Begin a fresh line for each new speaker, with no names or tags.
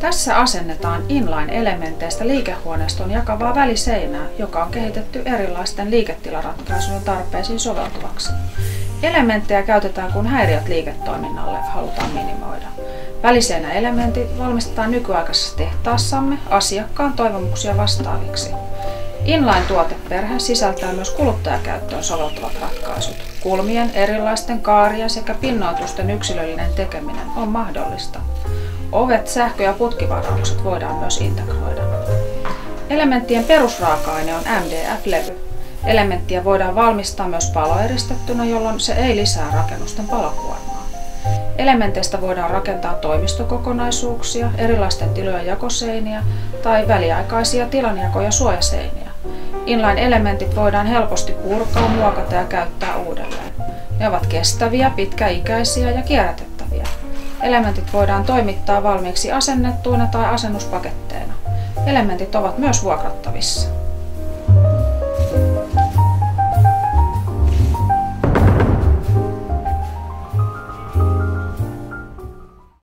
Tässä asennetaan inline-elementeistä liikehuoneiston jakavaa väliseinää, joka on kehitetty erilaisten liiketilaratkaisujen tarpeisiin soveltuvaksi. Elementtejä käytetään, kun häiriöt liiketoiminnalle halutaan minimoida. Väliseinäelementit valmistetaan nykyaikaisessa tehtaassamme asiakkaan toivomuksia vastaaviksi. Inline-tuoteperhe sisältää myös kuluttajakäyttöön soveltuvat ratkaisut. Kulmien, erilaisten kaarien sekä pinnoitusten yksilöllinen tekeminen on mahdollista. Ovet, sähkö- ja putkivaraukset voidaan myös integroida. Elementtien perusraaka-aine on MDF-levy. Elementtiä voidaan valmistaa myös paloeristettynä, jolloin se ei lisää rakennusten palokuormaa. Elementeistä voidaan rakentaa toimistokokonaisuuksia, erilaisten tilojen jakoseiniä tai väliaikaisia tilanjako- ja suojaseiniä. Inline-elementit voidaan helposti purkaa, muokata ja käyttää uudelleen. Ne ovat kestäviä, pitkäikäisiä ja kierrätettäviä. Elementit voidaan toimittaa valmiiksi asennettuina tai asennuspaketteina. Elementit ovat myös vuokrattavissa.